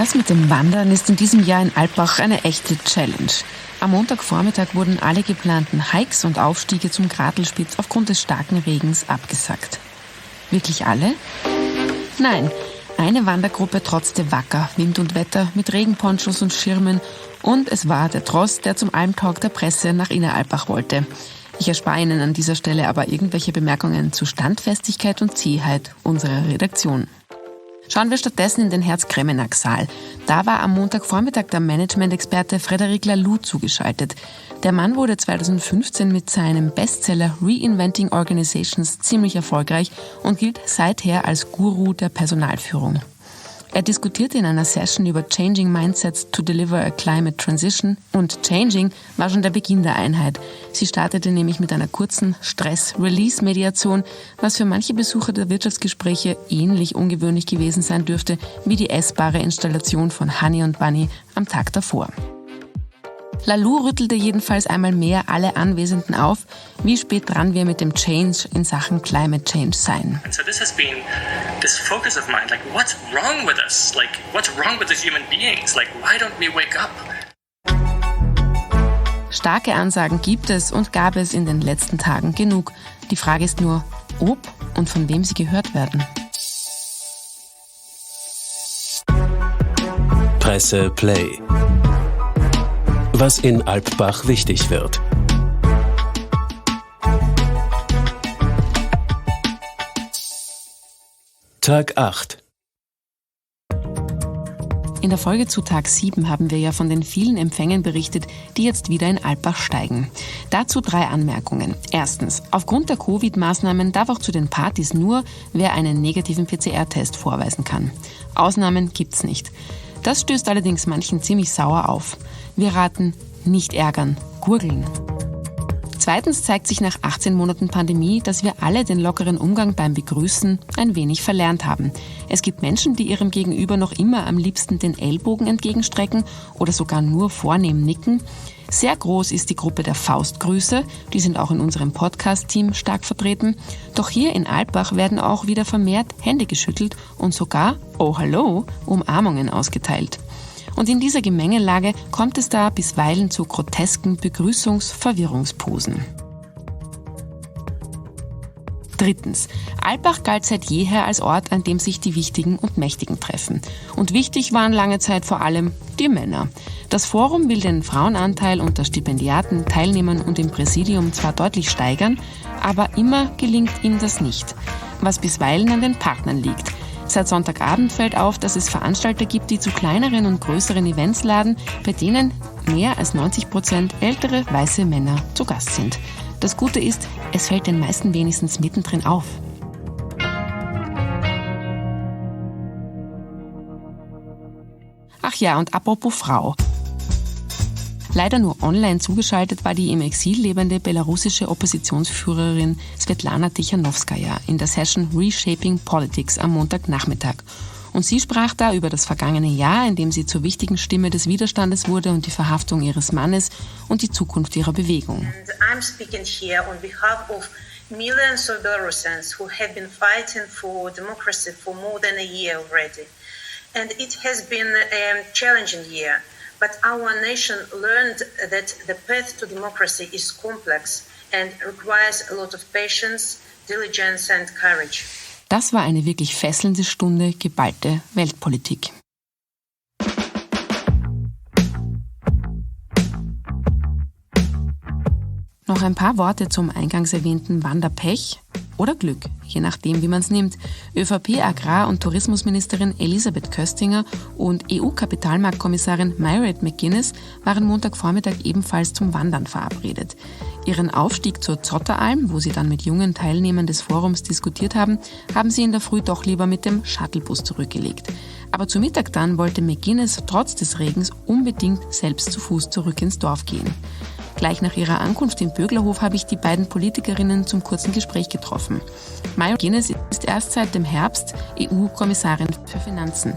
Das mit dem Wandern ist in diesem Jahr in Alpbach eine echte Challenge. Am Montagvormittag wurden alle geplanten Hikes und Aufstiege zum Gratelspitz aufgrund des starken Regens abgesagt. Wirklich alle? Nein, eine Wandergruppe trotzte wacker, Wind und Wetter, mit Regenponchos und Schirmen. Und es war der Trotz, der zum Almtag der Presse nach Inneralpbach wollte. Ich erspare Ihnen an dieser Stelle aber irgendwelche Bemerkungen zu Standfestigkeit und Zähheit unserer Redaktion. Schauen wir stattdessen in den Herz-Kremenag-Saal. Da war am Montagvormittag der Management-Experte Frederix Laloux zugeschaltet. Der Mann wurde 2015 mit seinem Bestseller Reinventing Organizations ziemlich erfolgreich und gilt seither als Guru der Personalführung. Er diskutierte in einer Session über Changing Mindsets to Deliver a Climate Transition und Changing war schon der Beginn der Einheit. Sie startete nämlich mit einer kurzen Stress-Release-Mediation, was für manche Besucher der Wirtschaftsgespräche ähnlich ungewöhnlich gewesen sein dürfte wie die essbare Installation von Honey und Bunny am Tag davor. Laloux rüttelte jedenfalls einmal mehr alle Anwesenden auf, wie spät dran wir mit dem Change in Sachen Climate Change seien. So this has been this focus of mine, like what's wrong with us? Like what's wrong with the human beings? Like why don't we wake up? Starke Ansagen gibt es und gab es in den letzten Tagen genug. Die Frage ist nur, ob und von wem sie gehört werden. Presse Play. Was in Alpbach wichtig wird. Tag 8. In der Folge zu Tag 7 haben wir ja von den vielen Empfängen berichtet, die jetzt wieder in Alpbach steigen. Dazu 3 Anmerkungen. Erstens, aufgrund der Covid-Maßnahmen darf auch zu den Partys nur, wer einen negativen PCR-Test vorweisen kann. Ausnahmen gibt's nicht. Das stößt allerdings manchen ziemlich sauer auf. Wir raten, nicht ärgern, gurgeln. Zweitens zeigt sich nach 18 Monaten Pandemie, dass wir alle den lockeren Umgang beim Begrüßen ein wenig verlernt haben. Es gibt Menschen, die ihrem Gegenüber noch immer am liebsten den Ellbogen entgegenstrecken oder sogar nur vornehm nicken. Sehr groß ist die Gruppe der Faustgrüße, die sind auch in unserem Podcast-Team stark vertreten. Doch hier in Alpbach werden auch wieder vermehrt Hände geschüttelt und sogar, oh hallo, Umarmungen ausgeteilt. Und in dieser Gemengelage kommt es da bisweilen zu grotesken Begrüßungs-Verwirrungsposen. Drittens. Alpbach galt seit jeher als Ort, an dem sich die Wichtigen und Mächtigen treffen. Und wichtig waren lange Zeit vor allem die Männer. Das Forum will den Frauenanteil unter Stipendiaten, Teilnehmern und im Präsidium zwar deutlich steigern, aber immer gelingt ihm das nicht, was bisweilen an den Partnern liegt. Seit Sonntagabend fällt auf, dass es Veranstalter gibt, die zu kleineren und größeren Events laden, bei denen mehr als 90% ältere weiße Männer zu Gast sind. Das Gute ist, es fällt den meisten wenigstens mittendrin auf. Ach ja, und apropos Frau. Leider nur online zugeschaltet war die im Exil lebende belarussische Oppositionsführerin Svetlana Tichanowskaja in der Session Reshaping Politics am Montagnachmittag. Und sie sprach da über das vergangene Jahr, in dem sie zur wichtigen Stimme des Widerstandes wurde und die Verhaftung ihres Mannes und die Zukunft ihrer Bewegung. I'm speaking here on behalf of millions of Belarusians who have been fighting for democracy for more than a year already. And it has been a challenging year. But our nation learned that the path to democracy is complex and requires a lot of patience, diligence and courage. Das war eine wirklich fesselnde Stunde geballte Weltpolitik. Noch ein paar Worte zum eingangs erwähnten Wanderpech oder Glück, je nachdem, wie man es nimmt. ÖVP Agrar- und Tourismusministerin Elisabeth Köstinger und EU-Kapitalmarktkommissarin Mairead McGuiness waren Montagvormittag ebenfalls zum Wandern verabredet. Ihren Aufstieg zur Zotteralm, wo sie dann mit jungen Teilnehmern des Forums diskutiert haben, haben sie in der Früh doch lieber mit dem Shuttlebus zurückgelegt. Aber zu Mittag dann wollte McGuinness trotz des Regens unbedingt selbst zu Fuß zurück ins Dorf gehen. Gleich nach ihrer Ankunft im Böglerhof habe ich die beiden Politikerinnen zum kurzen Gespräch getroffen. Mairead McGuiness ist erst seit dem Herbst EU-Kommissarin für Finanzen.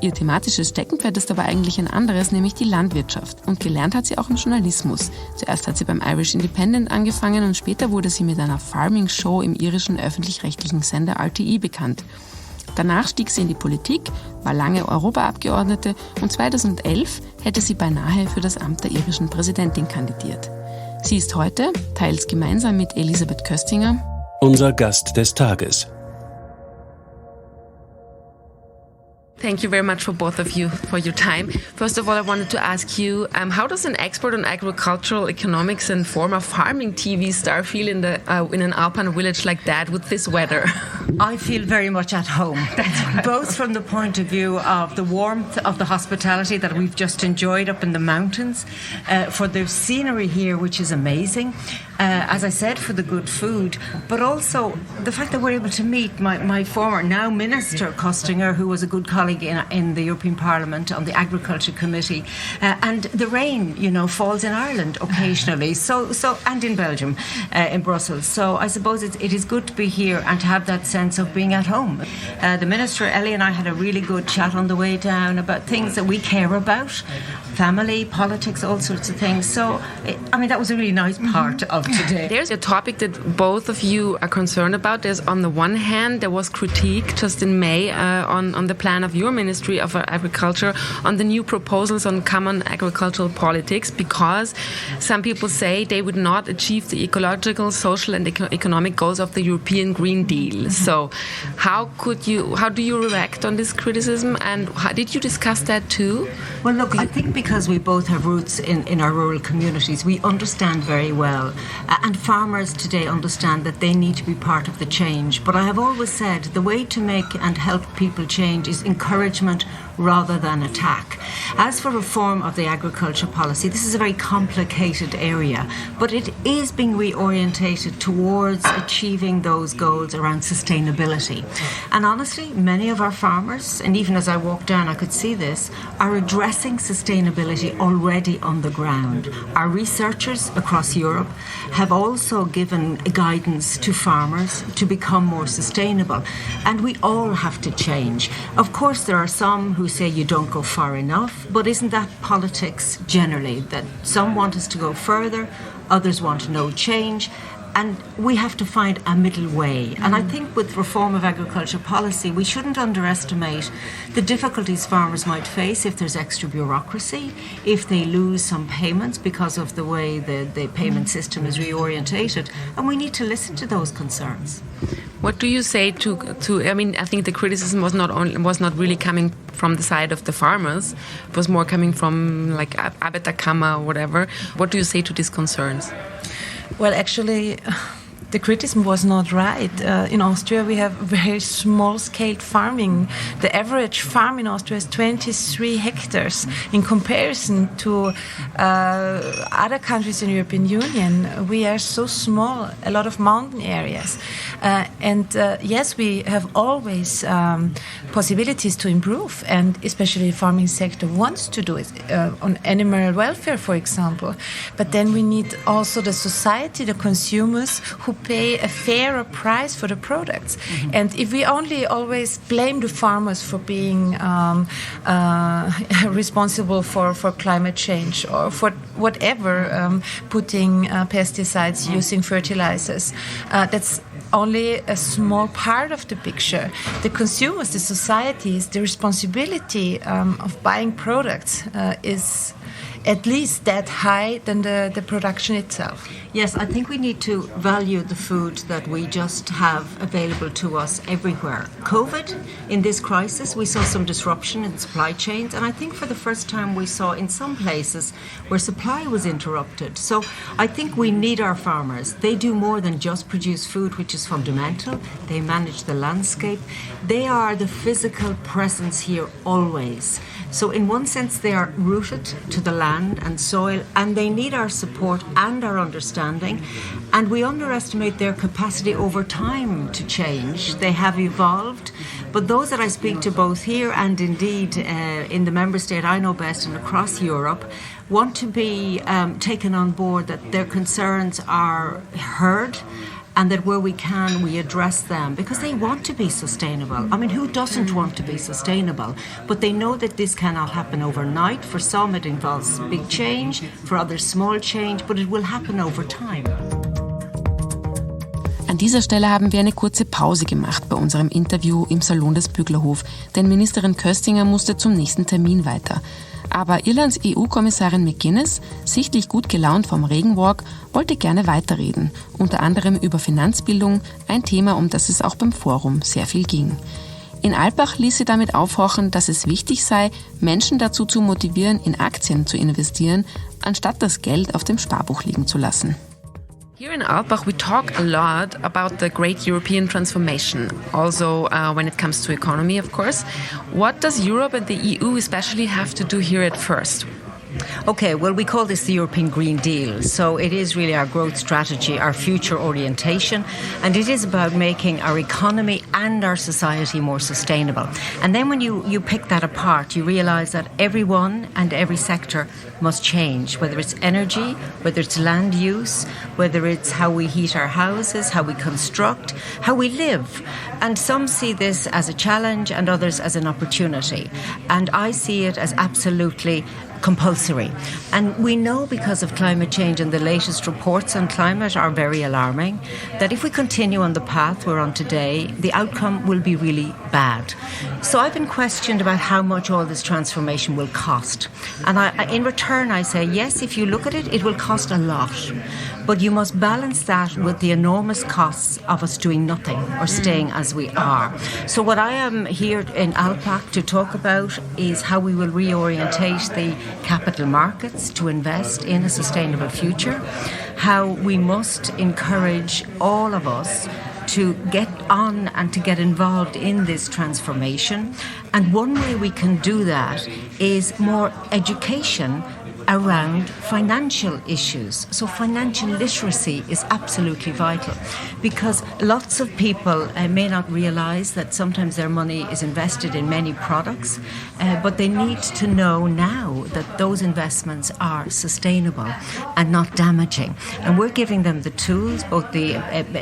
Ihr thematisches Steckenpferd ist aber eigentlich ein anderes, nämlich die Landwirtschaft. Und gelernt hat sie auch im Journalismus. Zuerst hat sie beim Irish Independent angefangen und später wurde sie mit einer Farming-Show im irischen öffentlich-rechtlichen Sender RTE bekannt. Danach stieg sie in die Politik, war lange Europaabgeordnete und 2011 hätte sie beinahe für das Amt der irischen Präsidentin kandidiert. Sie ist heute, teils gemeinsam mit Elisabeth Köstinger, unser Gast des Tages. Thank you very much for both of you for your time. First of all, I wanted to ask you, how does an expert on agricultural economics and former farming TV star feel in an Alpine village like that with this weather? I feel very much at home, both from the point of view of the warmth of the hospitality that we've just enjoyed up in the mountains, for the scenery here, which is amazing, as I said, for the good food, but also the fact that we're able to meet my former, now Minister Köstinger, who was a good colleague in the European Parliament on the Agriculture Committee, and the rain, falls in Ireland occasionally, so and in Belgium, in Brussels. So I suppose it is good to be here and to have that sense of being at home. The Minister, Ellie, and I had a really good chat on the way down about things that we care about, family, politics, all sorts of things. So, that was a really nice part of today. There's a topic that both of you are concerned about. There's, on the one hand, there was critique just in May on the plan of your Ministry of Agriculture on the new proposals on common agricultural politics, because some people say they would not achieve the ecological, social and economic goals of the European Green Deal. So how do you react on this criticism, and did you discuss that too? Well, look, I think because we both have roots in our rural communities, we understand very well, and farmers today understand that they need to be part of the change. But I have always said the way to make and help people change is encouragement rather than attack. As for reform of the agriculture policy, this is a very complicated area, but it is being reorientated towards achieving those goals around sustainability. And honestly, many of our farmers, and even as I walked down I could see this, are addressing sustainability already on the ground. Our researchers across Europe have also given guidance to farmers to become more sustainable, and we all have to change. Of course, there are some who say you don't go far enough, but isn't that politics generally, that some want us to go further, others want no change, and we have to find a middle way. And I think with reform of agriculture policy, we shouldn't underestimate the difficulties farmers might face if there's extra bureaucracy, if they lose some payments because of the way the payment system is reorientated, and we need to listen to those concerns. What do you say to? I think the criticism was not really coming from the side of the farmers. It was more coming from like Arbeiterkammer or whatever. What do you say to these concerns? Well, actually, the criticism was not right. In Austria, we have very small-scale farming. The average farm in Austria is 23 hectares. In comparison to other countries in the European Union, we are so small, a lot of mountain areas. Yes, we have always possibilities to improve, and especially the farming sector wants to do it on animal welfare, for example. But then we need also the society, the consumers, who pay a fairer price for the products. Mm-hmm. And if we only always blame the farmers for being responsible for climate change or for whatever, putting pesticides, using fertilizers, that's only a small part of the picture. The consumers, the societies, the responsibility of buying products is at least that high than the production itself. Yes, I think we need to value the food that we just have available to us everywhere. COVID, in this crisis, we saw some disruption in supply chains, and I think for the first time we saw in some places where supply was interrupted. So I think we need our farmers. They do more than just produce food, which is fundamental. They manage the landscape. They are the physical presence here always. So in one sense, they are rooted to the land and soil, and they need our support and our understanding. And we underestimate their capacity over time to change. They have evolved, but those that I speak to both here and indeed in the member state I know best and across Europe want to be taken on board, that their concerns are heard, and that where we can, we address them, because they want to be sustainable. I mean, who doesn't want to be sustainable? But they know that this cannot happen overnight. For some, it involves big change. For others, small change. But it will happen over time. An dieser Stelle haben wir eine kurze Pause gemacht bei unserem Interview im Salon des Büglerhof, denn Ministerin Köstinger musste zum nächsten Termin weiter. Aber Irlands EU-Kommissarin McGuinness, sichtlich gut gelaunt vom Regenwalk, wollte gerne weiterreden, unter anderem über Finanzbildung, ein Thema, um das es auch beim Forum sehr viel ging. In Alpbach ließ sie damit aufhorchen, dass es wichtig sei, Menschen dazu zu motivieren, in Aktien zu investieren, anstatt das Geld auf dem Sparbuch liegen zu lassen. Here in Alpbach, we talk a lot about the great European transformation, also when it comes to economy, of course. What does Europe and the EU especially have to do here at first? Okay, well, we call this the European Green Deal. So it is really our growth strategy, our future orientation, and it is about making our economy and our society more sustainable. And then when you pick that apart, you realise that everyone and every sector must change, whether it's energy, whether it's land use, whether it's how we heat our houses, how we construct, how we live. And some see this as a challenge and others as an opportunity. And I see it as absolutely compulsory. And we know, because of climate change, and the latest reports on climate are very alarming, that if we continue on the path we're on today, the outcome will be really bad. So I've been questioned about how much all this transformation will cost. And in return, I say, yes, if you look at it, it will cost a lot. But you must balance that with the enormous costs of us doing nothing or staying as we are. So what I am here in Alpbach to talk about is how we will reorientate the capital markets to invest in a sustainable future, how we must encourage all of us to get on and to get involved in this transformation. And one way we can do that is more education around financial issues. So financial literacy is absolutely vital, because lots of people may not realise that sometimes their money is invested in many products, but they need to know now that those investments are sustainable and not damaging. And we're giving them the tools, both the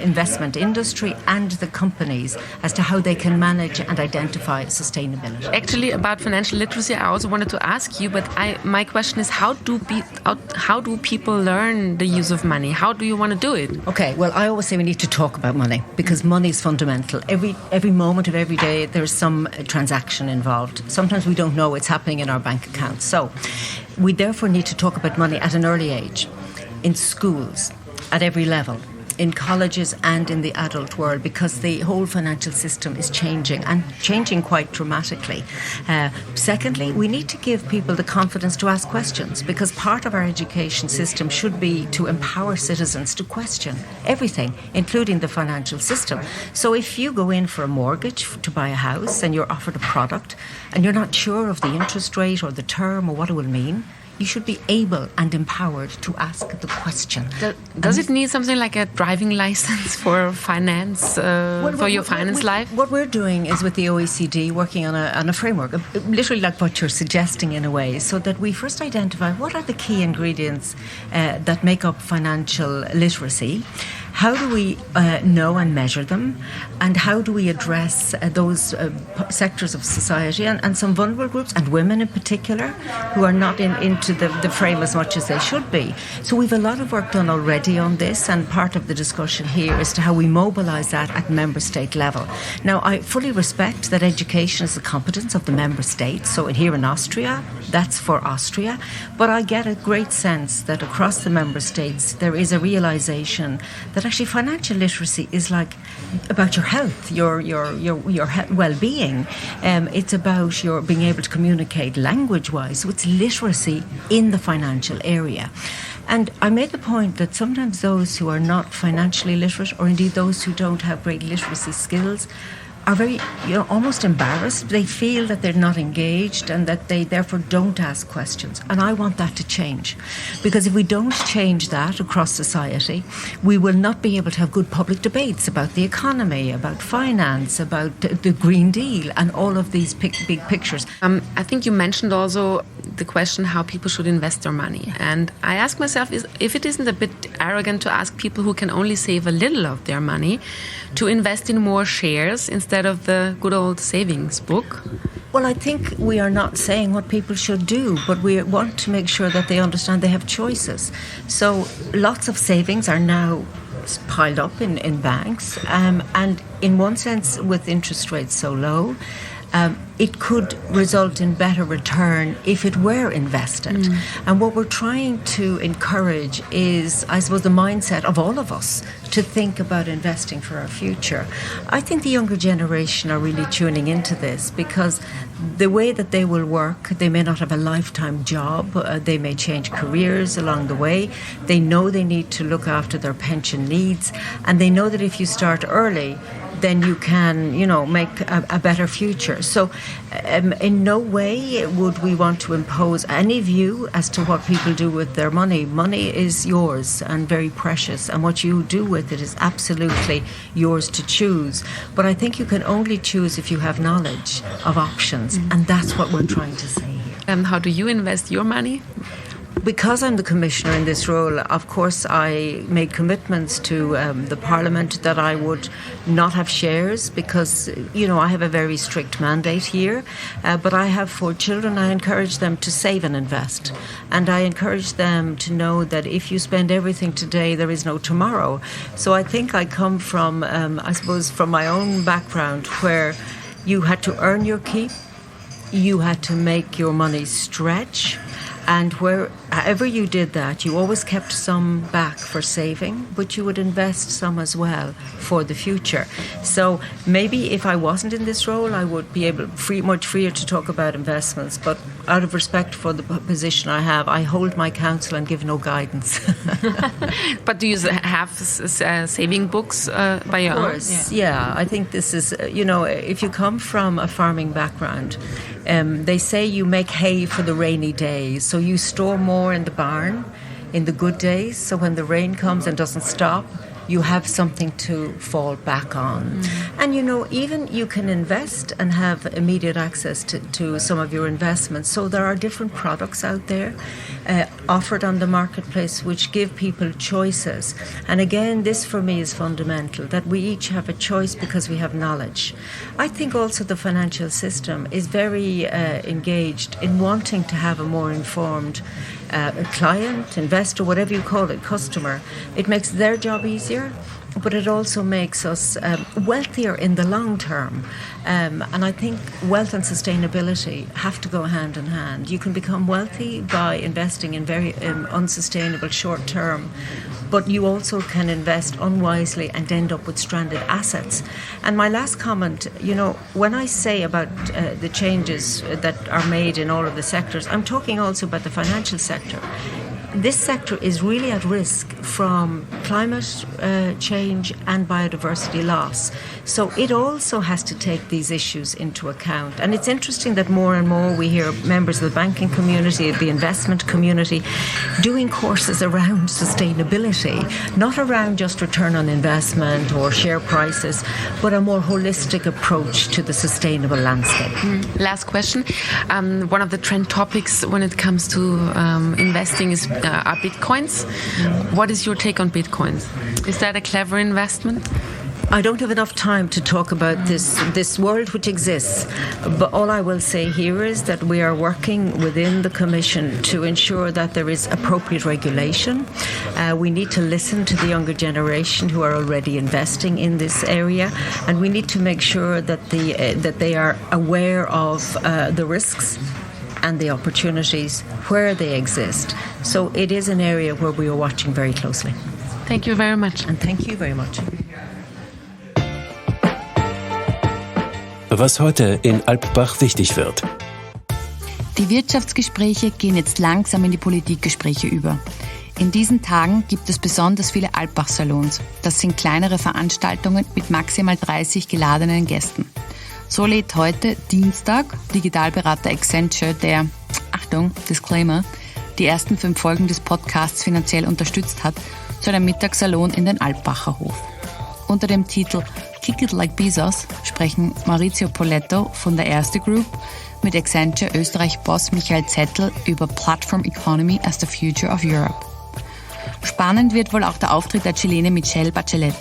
investment industry and the companies, as to how they can manage and identify sustainability. Actually, about financial literacy, I also wanted to ask you, but my question is, how do people learn the use of money? How do you want to do it? Okay, well, I always say we need to talk about money, because money is fundamental. Every moment of every day, there's some transaction involved. Sometimes we don't know it's happening in our bank accounts. So we therefore need to talk about money at an early age, in schools, at every level, in colleges and in the adult world, because the whole financial system is changing, and changing quite dramatically. Secondly, we need to give people the confidence to ask questions, because part of our education system should be to empower citizens to question everything, including the financial system. So if you go in for a mortgage to buy a house and you're offered a product and you're not sure of the interest rate or the term or what it will mean, you should be able and empowered to ask the question. Does it need something like a driving license for finance, for your finance life? What we're doing is, with the OECD, working on a framework, literally like what you're suggesting in a way, so that we first identify what are the key ingredients that make up financial literacy. How do we know and measure them? And how do we address those sectors of society and some vulnerable groups, and women in particular, who are not into the frame as much as they should be? So we've a lot of work done already on this, and part of the discussion here is to how we mobilise that at member state level. Now, I fully respect that education is the competence of the member states. So here in Austria, that's for Austria. But I get a great sense that across the member states there is a realisation that actually financial literacy is like about your health, your well-being. It's about your being able to communicate language-wise. So it's literacy in the financial area. And I made the point that sometimes those who are not financially literate, or indeed those who don't have great literacy skills, are very, almost embarrassed. They feel that they're not engaged and that they therefore don't ask questions. And I want that to change. Because if we don't change that across society, we will not be able to have good public debates about the economy, about finance, about the Green Deal, and all of these big pictures. I think you mentioned also the question how people should invest their money. And I ask myself if it isn't a bit arrogant to ask people who can only save a little of their money to invest in more shares instead of the good old savings book. Well, I think we are not saying what people should do, but we want to make sure that they understand they have choices. So lots of savings are now piled up in banks. And in one sense, with interest rates so low, it could result in better return if it were invested. And what we're trying to encourage is, I suppose, the mindset of all of us to think about investing for our future. I think the younger generation are really tuning into this because the way that they will work, they may not have a lifetime job, they may change careers along the way, they know they need to look after their pension needs, and they know that if you start early, then you can, make a better future. So in no way would we want to impose any view as to what people do with their money. Money is yours and very precious, and what you do with it is absolutely yours to choose. But I think you can only choose if you have knowledge of options, and that's what we're trying to say here. And how do you invest your money? Because I'm the commissioner in this role, of course, I made commitments to the Parliament that I would not have shares because, I have a very strict mandate here. But I have 4 children. I encourage them to save and invest. And I encourage them to know that if you spend everything today, there is no tomorrow. So I think I come from, from my own background where you had to earn your keep, you had to make your money stretch. And wherever you did that, you always kept some back for saving, but you would invest some as well for the future. So maybe if I wasn't in this role, I would be much freer to talk about investments. But out of respect for the position I have, I hold my counsel and give no guidance. But do you have saving books by your own? Of course, yeah. I think this is, if you come from a farming background, they say you make hay for the rainy days. So you store more in the barn in the good days. So when the rain comes and doesn't stop, you have something to fall back on. And even you can invest and have immediate access to some of your investments. So there are different products out there offered on the marketplace which give people choices. And again, this for me is fundamental, that we each have a choice because we have knowledge. I think also the financial system is very engaged in wanting to have a more informed client, investor, whatever you call it, customer. It makes their job easier, but it also makes us wealthier in the long term. And I think wealth and sustainability have to go hand in hand. You can become wealthy by investing in very unsustainable short term, but you also can invest unwisely and end up with stranded assets. And my last comment, when I say about the changes that are made in all of the sectors, I'm talking also about the financial sector. This sector is really at risk from climate change and biodiversity loss. So it also has to take these issues into account. And it's interesting that more and more we hear members of the banking community, the investment community, doing courses around sustainability, not around just return on investment or share prices, but a more holistic approach to the sustainable landscape. Last question. One of the trend topics when it comes to investing are Bitcoins. What is your take on Bitcoins? Is that a clever investment? I don't have enough time to talk about this world which exists, but all I will say here is that we are working within the Commission to ensure that there is appropriate regulation. We need to listen to the younger generation who are already investing in this area, and we need to make sure that they are aware of the risks and the opportunities where they exist. So it is an area where we are watching very closely. Thank you very much. And thank you very much. Was heute in Alpbach wichtig wird. Die Wirtschaftsgespräche gehen jetzt langsam in die Politikgespräche über. In diesen Tagen gibt es besonders viele Alpbach-Salons. Das sind kleinere Veranstaltungen mit maximal 30 geladenen Gästen. So lädt heute Dienstag Digitalberater Accenture, der, Achtung, Disclaimer, die ersten 5 Folgen des Podcasts finanziell unterstützt hat, zu einem Mittagssalon in den Alpbacher Hof. Unter dem Titel Kick It Like Bezos sprechen Maurizio Poletto von der Erste Group mit Accenture Österreich-Boss Michael Zettel über Platform Economy as the Future of Europe. Spannend wird wohl auch der Auftritt der Chilene Michelle Bachelet.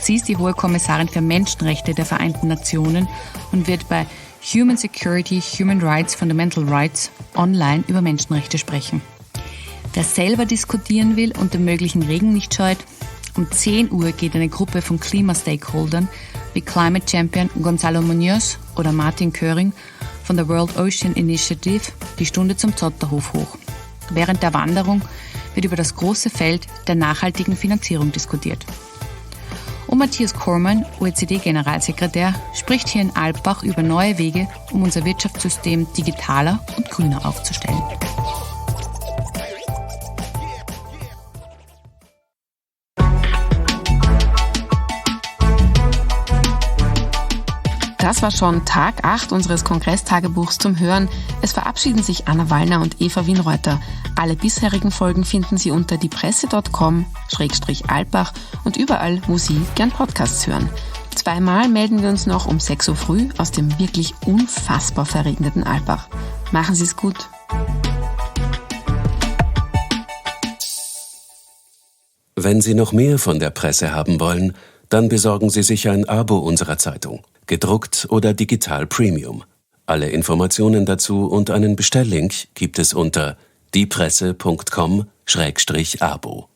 Sie ist die hohe Kommissarin für Menschenrechte der Vereinten Nationen und wird bei Human Security, Human Rights, Fundamental Rights online über Menschenrechte sprechen. Wer selber diskutieren will und den möglichen Regen nicht scheut, Um 10 Uhr geht eine Gruppe von Klimastakeholdern wie Climate Champion Gonzalo Munoz oder Martin Köring von der World Ocean Initiative die Stunde zum Zotterhof hoch. Während der Wanderung wird über das große Feld der nachhaltigen Finanzierung diskutiert. Und Matthias Kormann, OECD-Generalsekretär, spricht hier in Alpbach über neue Wege, um unser Wirtschaftssystem digitaler und grüner aufzustellen. Das war schon Tag 8 unseres Kongresstagebuchs zum Hören. Es verabschieden sich Anna Wallner und Eva Wienreuther. Alle bisherigen Folgen finden Sie unter diepresse.com/Alpbach und überall, wo Sie gern Podcasts hören. 2-mal melden wir uns noch um 6 Uhr früh aus dem wirklich unfassbar verregneten Alpbach. Machen Sie es gut. Wenn Sie noch mehr von der Presse haben wollen, dann besorgen Sie sich ein Abo unserer Zeitung, gedruckt oder digital Premium. Alle Informationen dazu und einen Bestelllink gibt es unter diepresse.com/Abo.